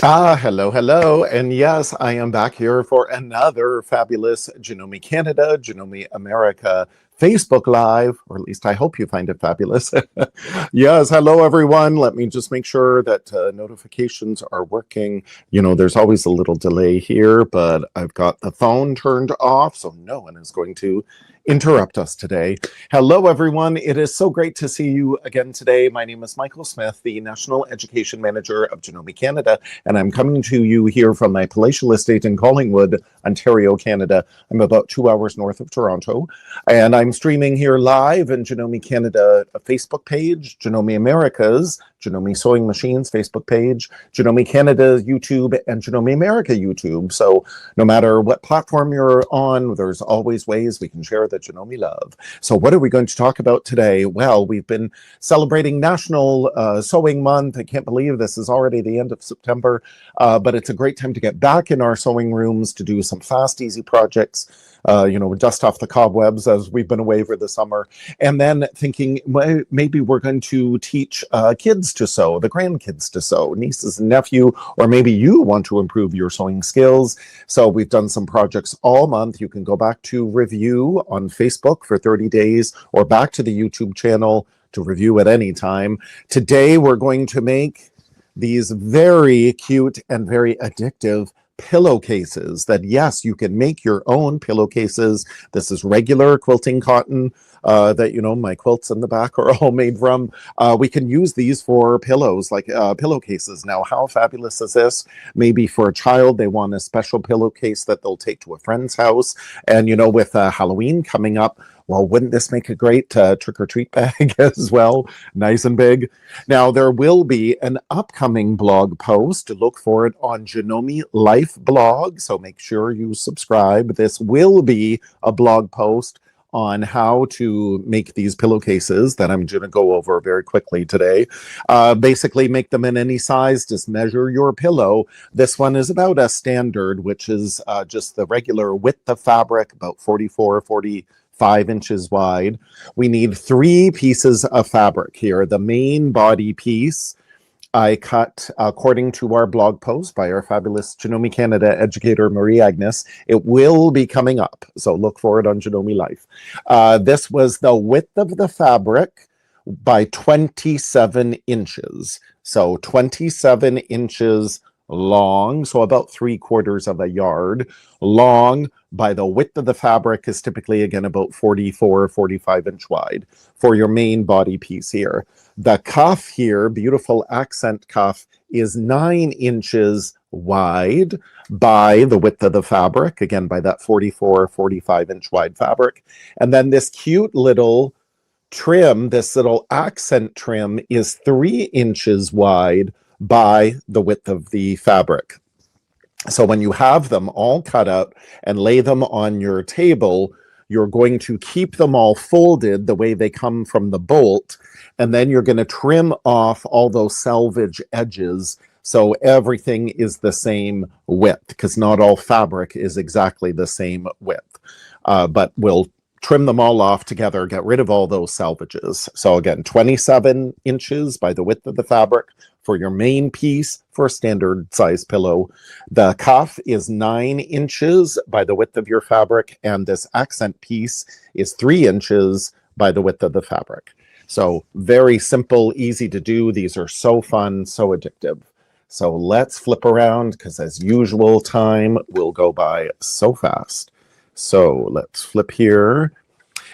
Hello, hello. And yes, I am back here for another fabulous Genome Canada, Genome America Facebook Live, or at least I hope you find it fabulous. Yes, hello, everyone. Let me just make sure that notifications are working. You know, there's always a little delay here, but I've got the phone turned off, so no one is going to interrupt us today. Hello, everyone. It is so great to see you again today. My name is Michael Smith, the National Education Manager of Genome Canada, and I'm coming to you here from my palatial estate in Collingwood, Ontario, Canada. I'm about 2 hours north of Toronto, and I'm streaming here live in Genome Canada Facebook page, Genome America's Genome Sewing Machines Facebook page, Genome Canada YouTube, and Genome America YouTube. So no matter what platform you're on, there's always ways we can share the Genome love. So what are we going to talk about today? Well, we've been celebrating National Sewing Month. I can't believe this is already the end of September, but it's a great time to get back in our sewing rooms to do some fast, easy projects. Dust off the cobwebs as we've been away for the summer. And then thinking, well, maybe we're going to teach kids to sew, the grandkids to sew, nieces and nephew, or maybe you want to improve your sewing skills. So we've done some projects all month. You can go back to review on Facebook for 30 days or back to the YouTube channel to review at any time. Today, we're going to make these very cute and very addictive pillowcases that, yes, you can make your own pillowcases. This is regular quilting cotton that, my quilts in the back are all made from. We can use these for pillows, like pillowcases. Now, how fabulous is this? Maybe for a child, they want a special pillowcase that they'll take to a friend's house. And, with Halloween coming up, well, wouldn't this make a great trick-or-treat bag as well? Nice and big. Now, there will be an upcoming blog post. Look for it on Genome Life blog, so make sure you subscribe. This will be a blog post on how to make these pillowcases that I'm going to go over very quickly today. Basically, make them in any size. Just measure your pillow. This one is about a standard, which is just the regular width of fabric, about 45 inches wide. We need 3 pieces of fabric here. The main body piece I cut according to our blog post by our fabulous Genome Canada educator, Marie Agnes. It will be coming up, so look for it on Genome Life. This was the width of the fabric by 27 inches. So 27 inches long, so about 3/4 of a yard long, by the width of the fabric is typically, again, about 45 inch wide for your main body piece here. The cuff here, beautiful accent cuff, is 9 inches wide by the width of the fabric, again, by that 45 inch wide fabric. And then this cute little trim, this little accent trim, is 3 inches wide by the width of the fabric. So when you have them all cut out and lay them on your table, you're going to keep them all folded the way they come from the bolt, and then you're going to trim off all those selvage edges so everything is the same width, because not all fabric is exactly the same width. But we'll trim them all off together, get rid of all those salvages. So again, 27 inches by the width of the fabric for your main piece for a standard size pillow. The cuff is 9 inches by the width of your fabric, and this accent piece is 3 inches by the width of the fabric. So very simple, easy to do. These are so fun, so addictive. So let's flip around, because as usual, time will go by so fast. So let's flip here.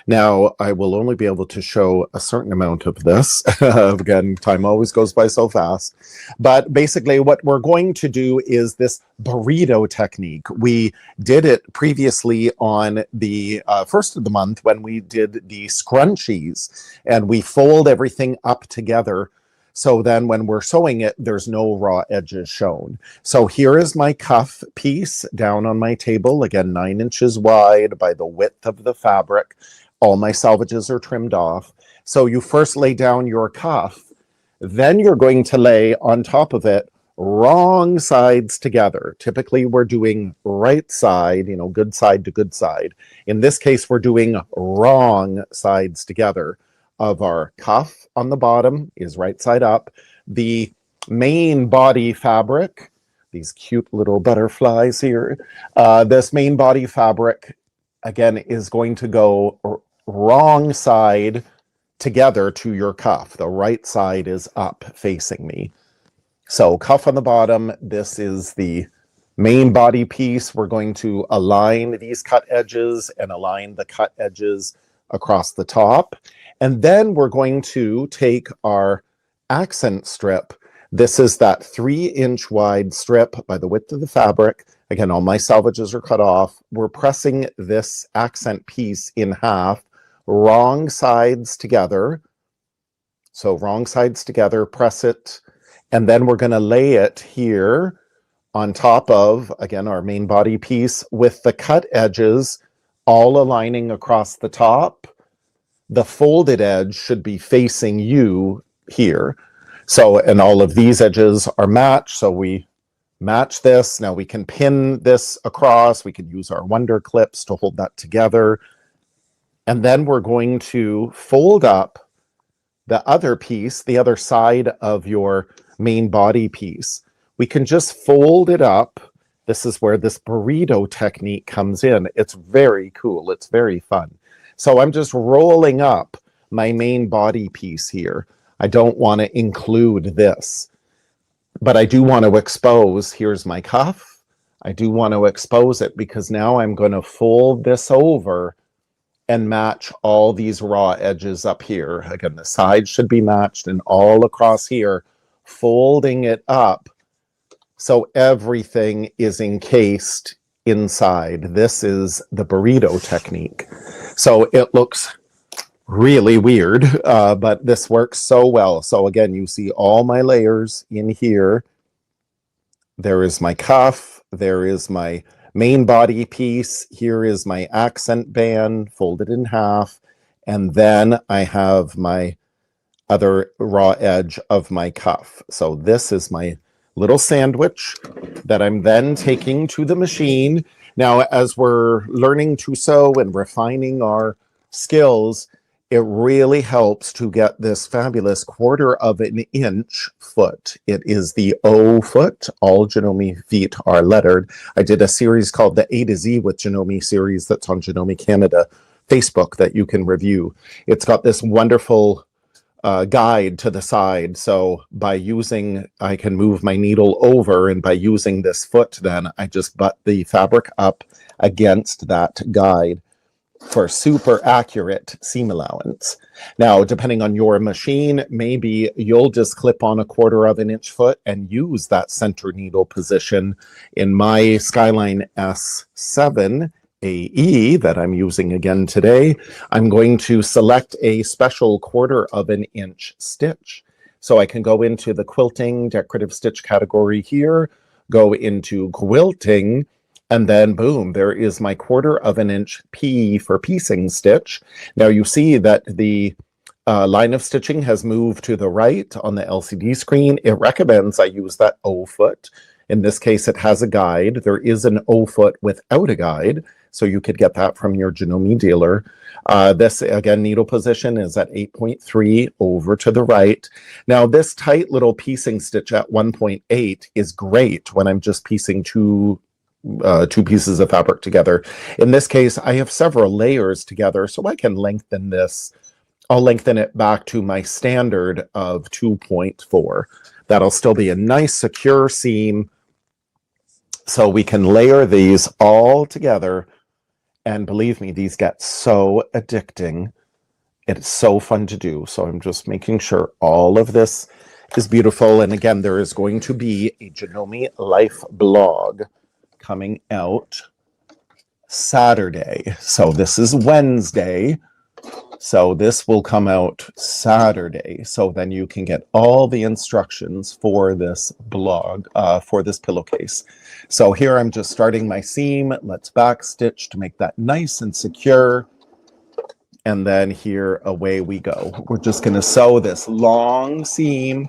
Now, I will only be able to show a certain amount of this. Again, time always goes by so fast. But basically, what we're going to do is this burrito technique. We did it previously on the first of the month when we did the scrunchies, and we fold everything up together. So then when we're sewing it, there's no raw edges shown. So here is my cuff piece down on my table, again, 9 inches wide by the width of the fabric. All my salvages are trimmed off. So you first lay down your cuff, then you're going to lay on top of it wrong sides together. Typically, we're doing right side, good side to good side. In this case, we're doing wrong sides together. Of our cuff on the bottom is right side up. The main body fabric these cute little butterflies here. This main body fabric, again, is going to go wrong side together to your cuff. The right side is up facing me. So cuff on the bottom, this is the main body piece. We're going to align these cut edges and align the cut edges across the top. And then we're going to take our accent strip. This is that 3-inch wide strip by the width of the fabric. Again, all my salvages are cut off. We're pressing this accent piece in half, wrong sides together. So wrong sides together, press it. And then we're going to lay it here on top of, again, our main body piece with the cut edges all aligning across the top. The folded edge should be facing you here. So, and all of these edges are matched. So we match this. Now we can pin this across. We can use our Wonder clips to hold that together. And then we're going to fold up the other piece, the other side of your main body piece. We can just fold it up. This is where this burrito technique comes in. It's very cool. It's very fun. So I'm just rolling up my main body piece here. I don't want to include this, but I do want to expose. Here's my cuff. I do want to expose it because now I'm going to fold this over and match all these raw edges up here. Again, the sides should be matched and all across here, folding it up so everything is encased inside. This is the burrito technique. So it looks really weird, but this works so well. So again, you see all my layers in here. There is my cuff. There is my main body piece. Here is my accent band folded in half. And then I have my other raw edge of my cuff. So this is my little sandwich that I'm then taking to the machine. Now, as we're learning to sew and refining our skills, it really helps to get this fabulous 1/4 inch foot. It is the O foot. All Janome feet are lettered. I did a series called the A to Z with Janome series that's on Janome Canada Facebook that you can review. It's got this wonderful guide to the side. So by using, I can move my needle over, and by using this foot, then I just butt the fabric up against that guide for super accurate seam allowance. Now, depending on your machine, maybe you'll just clip on a 1/4 inch foot and use that center needle position. In my Skyline S7 AE that I'm using again today, I'm going to select a special 1/4 inch stitch. So I can go into the quilting decorative stitch category here, go into quilting, and then boom, there is my 1/4 inch P for piecing stitch. Now you see that the line of stitching has moved to the right on the LCD screen. It recommends I use that O foot. In this case, it has a guide. There is an O foot without a guide, so you could get that from your Janome dealer. This, again, needle position is at 8.3 over to the right. Now, this tight little piecing stitch at 1.8 is great when I'm just piecing two pieces of fabric together. In this case, I have several layers together, so I can lengthen this. I'll lengthen it back to my standard of 2.4. That'll still be a nice secure seam. So we can layer these all together. And believe me, these get so addicting. It's so fun to do. So I'm just making sure all of this is beautiful. And again, there is going to be a Janome Life blog coming out Saturday. So this is Wednesday. So this will come out Saturday. So then you can get all the instructions for this blog, for this pillowcase. So here I'm just starting my seam. Let's back stitch to make that nice and secure. And then here, away we go. We're just going to sew this long seam,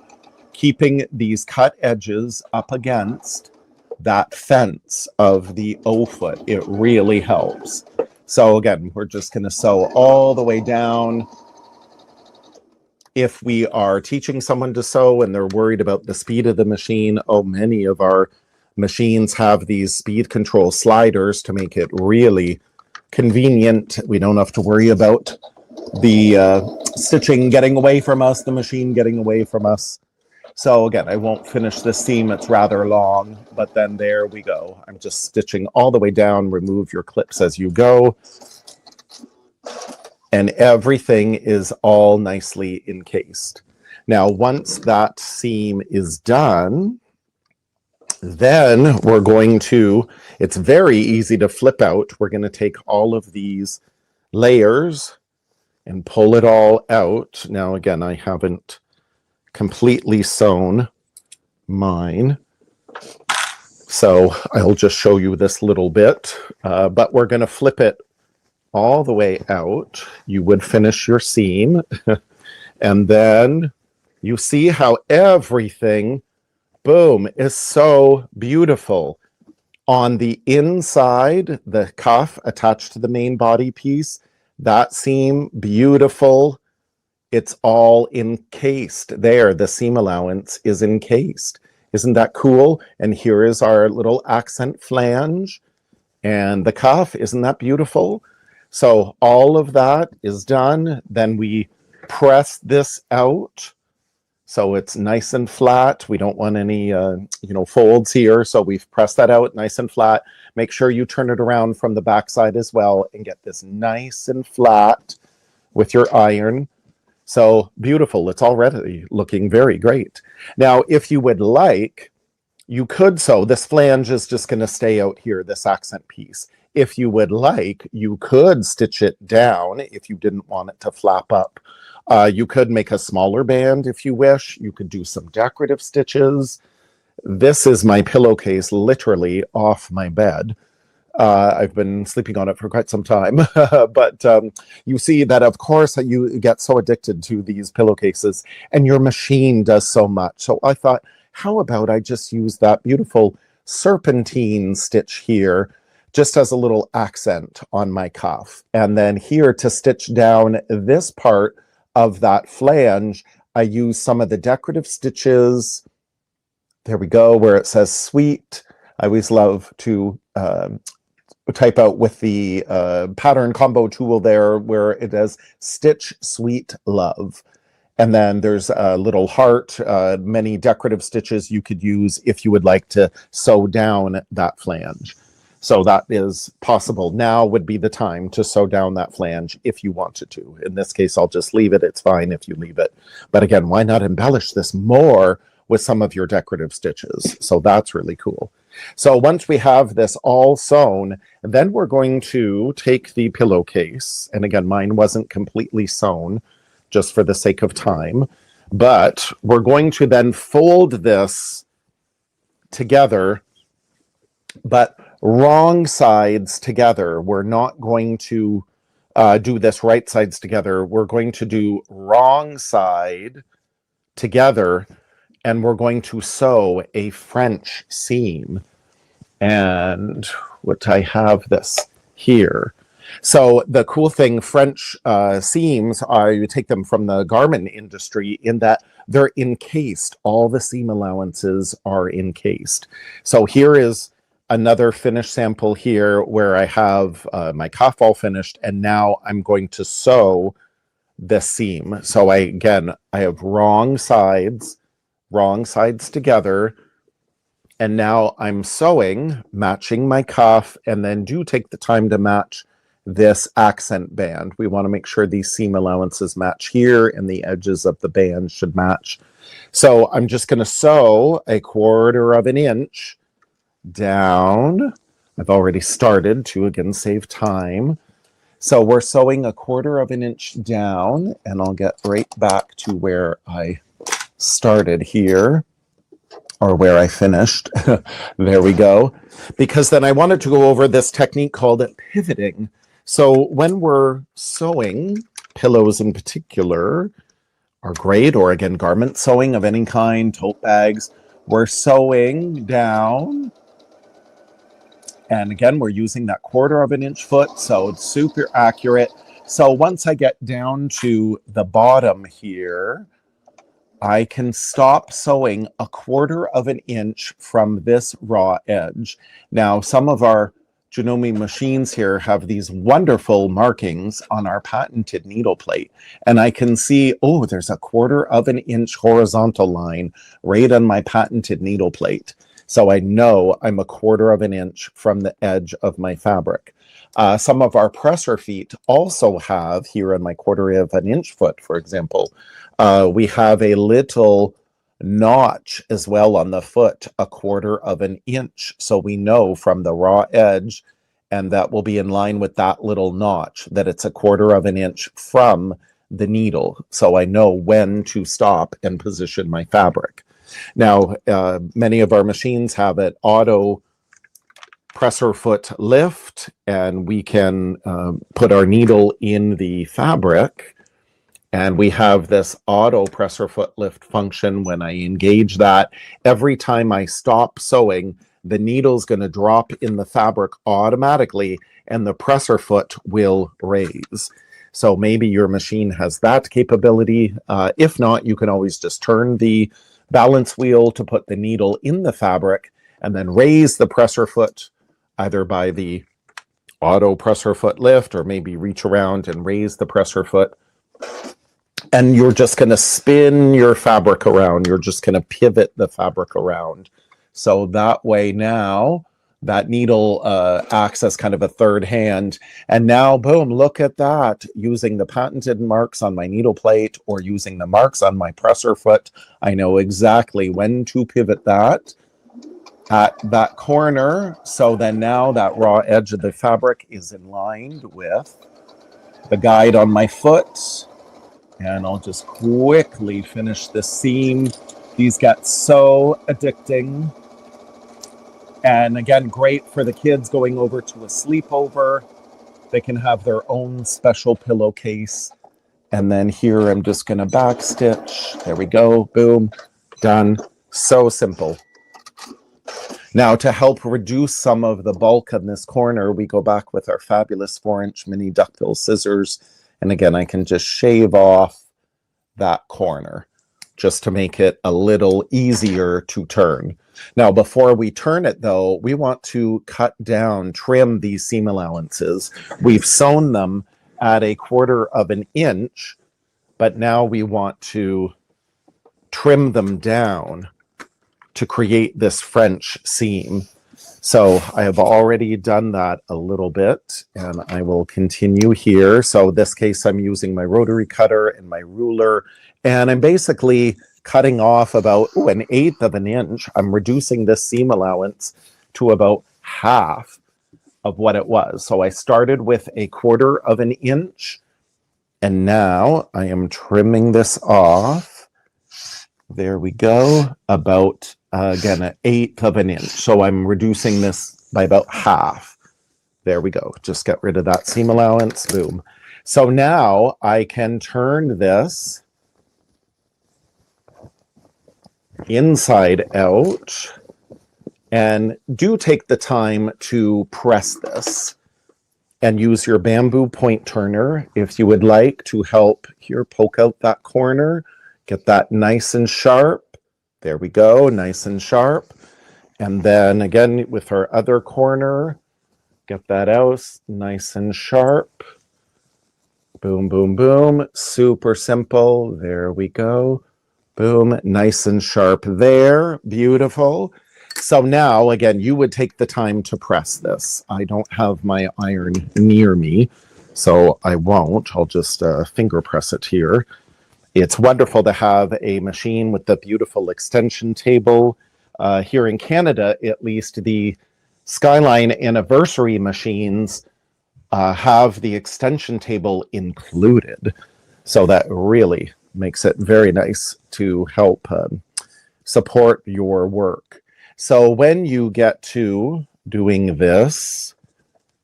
keeping these cut edges up against that fence of the O foot. It really helps. So again, we're just going to sew all the way down. If we are teaching someone to sew and they're worried about the speed of the machine, many of our machines have these speed control sliders to make it really convenient. We don't have to worry about the stitching getting away from us, the machine getting away from us. So again, I won't finish this seam. It's rather long, but then there we go. I'm just stitching all the way down. Remove your clips as you go. And everything is all nicely encased. Now, once that seam is done, then we're going to, it's very easy to flip out. We're going to take all of these layers and pull it all out. Now, again, I haven't completely sewn mine, so I'll just show you this little bit, but we're going to flip it all the way out. You would finish your seam, and then you see how everything, boom, is so beautiful. On the inside, the cuff attached to the main body piece, that seam, beautiful. It's all encased there. The seam allowance is encased. Isn't that cool? And here is our little accent flange and the cuff. Isn't that beautiful? So all of that is done. Then we press this out so it's nice and flat. We don't want any folds here. So we've pressed that out nice and flat. Make sure you turn it around from the back side as well and get this nice and flat with your iron. So beautiful. It's already looking very great. Now, if you would like, you could sew. This flange is just going to stay out here, this accent piece. If you would like, you could stitch it down if you didn't want it to flap up. You could make a smaller band if you wish. You could do some decorative stitches. This is my pillowcase literally off my bed. I've been sleeping on it for quite some time, but you see that, of course, you get so addicted to these pillowcases, and your machine does so much. So I thought, how about I just use that beautiful serpentine stitch here, just as a little accent on my cuff. And then here to stitch down this part of that flange, I use some of the decorative stitches. There we go, where it says sweet. I always love to type out with the pattern combo tool there where it does stitch sweet love. And then there's a little heart, many decorative stitches you could use if you would like to sew down that flange. So that is possible. Now would be the time to sew down that flange if you wanted to. In this case, I'll just leave it. It's fine if you leave it. But again, why not embellish this more with some of your decorative stitches? So that's really cool. So once we have this all sewn, then we're going to take the pillowcase. And again, mine wasn't completely sewn just for the sake of time. But we're going to then fold this together, but wrong sides together. We're not going to do this right sides together. We're going to do wrong side together, and we're going to sew a French seam. And what I have this here. So the cool thing, French seams are, you take them from the garment industry in that they're encased. All the seam allowances are encased. So here is another finished sample here where I have my cuff all finished, and now I'm going to sew this seam. So I have wrong sides together, and now I'm sewing, matching my cuff, and then do take the time to match this accent band. We want to make sure these seam allowances match here, and the edges of the band should match. So I'm just going to sew 1/4 inch down. I've already started to, again, save time. So we're sewing 1/4 inch down, and I'll get right back to where I started here, or where I finished. There we go. Because then I wanted to go over this technique called pivoting. So when we're sewing, pillows in particular are great, or again, garment sewing of any kind, tote bags, we're sewing down. And again, we're using that 1/4 inch foot, so it's super accurate. So once I get down to the bottom here, I can stop sewing a 1/4 inch from this raw edge. Now, some of our Janome machines here have these wonderful markings on our patented needle plate. And I can see, oh, there's a 1/4 inch horizontal line right on my patented needle plate. So I know I'm a 1/4 inch from the edge of my fabric. Some of our presser feet also have, here on my 1/4 inch foot, for example, we have a little notch as well on the foot, a 1/4 inch. So we know from the raw edge, and that will be in line with that little notch, that it's a 1/4 inch from the needle. So I know when to stop and position my fabric. Now, many of our machines have an auto presser foot lift, and we can put our needle in the fabric. And we have this auto presser foot lift function. When I engage that, every time I stop sewing, the needle's going to drop in the fabric automatically, and the presser foot will raise. So maybe your machine has that capability. If not, you can always just turn the balance wheel to put the needle in the fabric and then raise the presser foot either by the auto presser foot lift, or maybe reach around and raise the presser foot. And you're just going to spin your fabric around. You're just going to pivot the fabric around. So that way now, that needle acts as kind of a third hand. And now, boom, look at that. Using the patented marks on my needle plate or using the marks on my presser foot, I know exactly when to pivot that at that corner. So then now that raw edge of the fabric is in line with the guide on my foot. And I'll just quickly finish this seam. These get so addicting. And again, great for the kids going over to a sleepover. They can have their own special pillowcase. And then here I'm just going to backstitch. There we go. Boom. Done. So simple. Now, to help reduce some of the bulk in this corner, we go back with our fabulous 4-inch mini duckbill scissors. And again, I can just shave off that corner just to make it a little easier to turn. Now, before we turn it, though, we want to cut down, trim these seam allowances. We've sewn them at a 1/4 inch, but now we want to trim them down to create this French seam. So I have already done that a little bit, and I will continue here. So in this case, I'm using my rotary cutter and my ruler, and I'm basically cutting off about 1/8 inch. I'm reducing this seam allowance to about half of what it was. So I started with a 1/4 inch, and now I am trimming this off. There we go, about again, 1/8 inch. So I'm reducing this by about half. There we go. Just get rid of that seam allowance. Boom. So now I can turn this inside out, and do take the time to press this, and use your bamboo point turner if you would like to help here poke out that corner. Get that nice and sharp. There we go, nice and sharp. And then again, with our other corner, get that out, nice and sharp. Boom, boom, boom. Super simple. There we go. Boom, nice and sharp there. Beautiful. So now, again, you would take the time to press this. I don't have my iron near me, so I won't. I'll just finger press it here. It's wonderful to have a machine with the beautiful extension table. Here in Canada, at least, the Skyline anniversary machines have the extension table included. So that really makes it very nice to help support your work. So when you get to doing this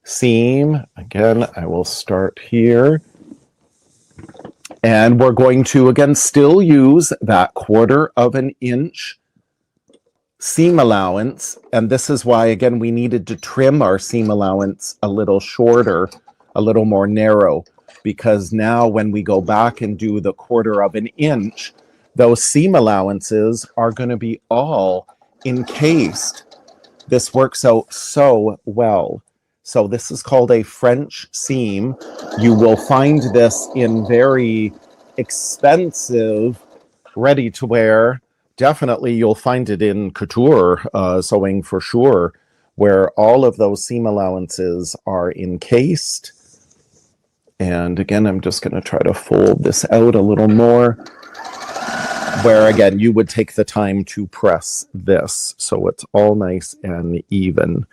seam, again, I will start here. And we're going to, again, still use that 1/4 inch seam allowance. And this is why, again, we needed to trim our seam allowance a little shorter, a little more narrow, because now when we go back and do the 1/4 inch, those seam allowances are going to be all encased. This works out so well. So this is called a French seam. You will find this in very expensive ready to wear. Definitely you'll find it in couture sewing for sure, where all of those seam allowances are encased. And again, I'm just going to try to fold this out a little more, where again, you would take the time to press this so it's all nice and even.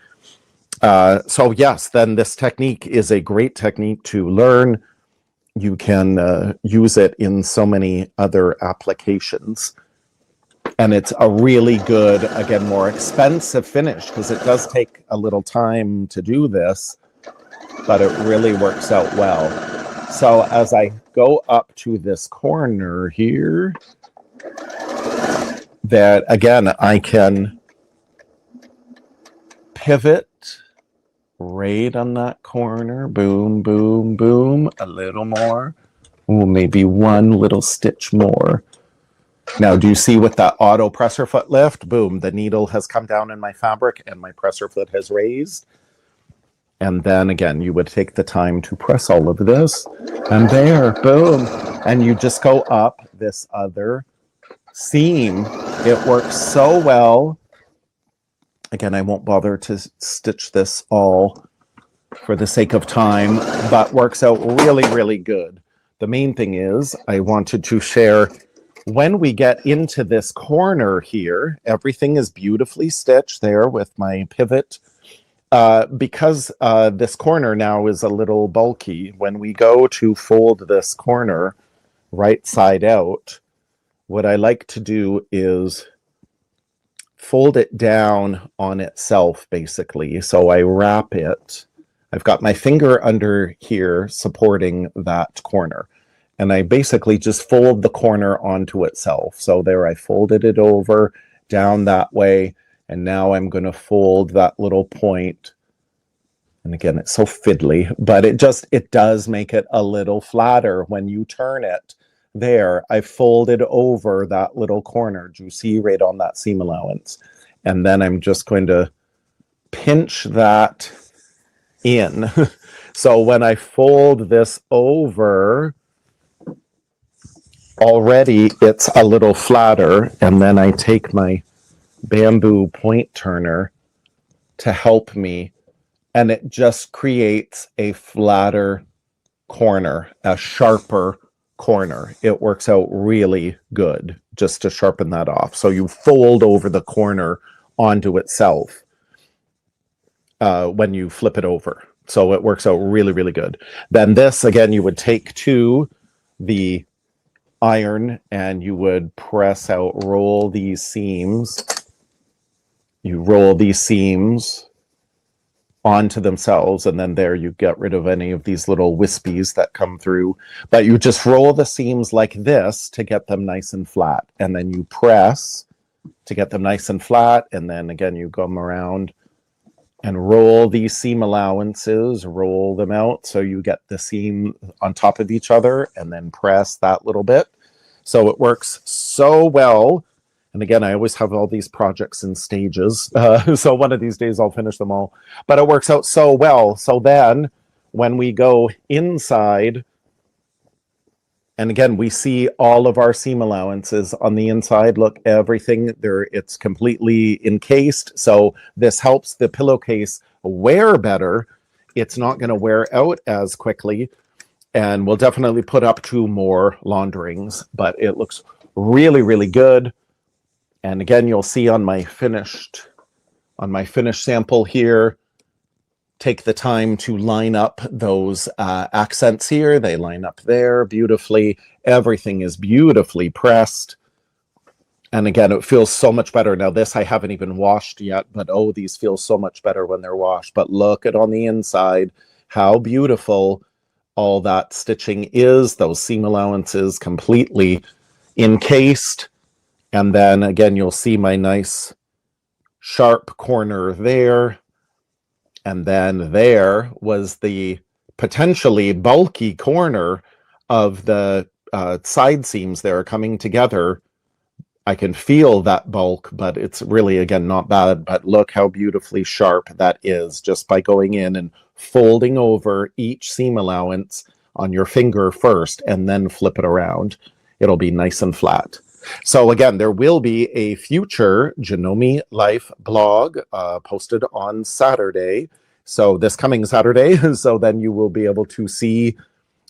So yes, then this technique is a great technique to learn. You can use it in so many other applications. And it's a really good, again, more expensive finish because it does take a little time to do this, but it really works out well. So as I go up to this corner here, that again, I can pivot right on that corner. Boom, boom, boom. A little more. Ooh, maybe one little stitch more. Now, do you see with that auto presser foot lift? Boom, the needle has come down in my fabric and my presser foot has raised. And then again, you would take the time to press all of this. And there, boom. And you just go up this other seam. It works so well. Again, I won't bother to stitch this all for the sake of time, but works out really, really good. The main thing is I wanted to share when we get into this corner here, everything is beautifully stitched there with my pivot. Because this corner now is a little bulky, when we go to fold this corner right side out, what I like to do is fold it down on itself, basically. So I wrap it. I've got my finger under here supporting that corner. And I basically just fold the corner onto itself. So there I folded it over down that way. And now I'm going to fold that little point. And again, it's so fiddly, but it does make it a little flatter when you turn it. There, I folded over that little corner. Do you see right on that seam allowance? And then I'm just going to pinch that in. So when I fold this over, already it's a little flatter. And then I take my bamboo point turner to help me. And it just creates a flatter corner, a sharper corner. It works out really good just to sharpen that off. So you fold over the corner onto itself when you flip it over. So it works out really, really good. Then this, again, you would take to the iron and you would press out, roll these seams. You roll these seams onto themselves, and then there you get rid of any of these little wispies that come through. But you just roll the seams like this to get them nice and flat, and then you press to get them nice and flat, and then again you come around and roll these seam allowances, roll them out so you get the seam on top of each other, and then press that little bit. So it works so well. And again, I always have all these projects in stages. So one of these days I'll finish them all. But it works out so well. So then when we go inside, and again, we see all of our seam allowances on the inside. Look, everything there, it's completely encased. So this helps the pillowcase wear better. It's not going to wear out as quickly. And we'll definitely put up 2 more launderings. But it looks really, really good. And again, you'll see on my finished sample here, take the time to line up those accents here. They line up there beautifully. Everything is beautifully pressed. And again, it feels so much better. Now this I haven't even washed yet, but oh, these feel so much better when they're washed. But look at on the inside, how beautiful all that stitching is. Those seam allowances completely encased. And then again, you'll see my nice sharp corner there. And then there was the potentially bulky corner of the side seams there coming together I can feel that bulk, but it's really, again, not bad. But look how beautifully sharp that is just by going in and folding over each seam allowance on your finger first and then flip it around. It'll be nice and flat. So again, there will be a future Janome Life blog posted on Saturday. So this coming Saturday. So then you will be able to see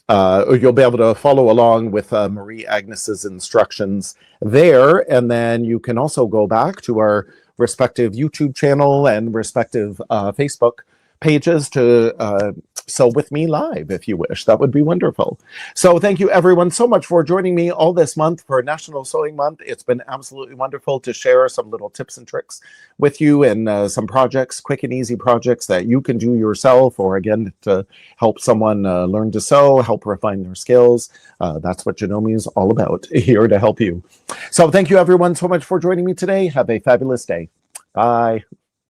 you'll be able to follow along with Marie Agnes's instructions there. And then you can also go back to our respective YouTube channel and respective Facebook pages to sew with me live if you wish. That would be wonderful. So thank you everyone so much for joining me all this month for National Sewing Month. It's been absolutely wonderful to share some little tips and tricks with you and some projects, quick and easy projects that you can do yourself, or again to help someone learn to sew, help refine their skills. That's what Janome is all about, here to help you. So thank you everyone so much for joining me today. Have a fabulous day. Bye.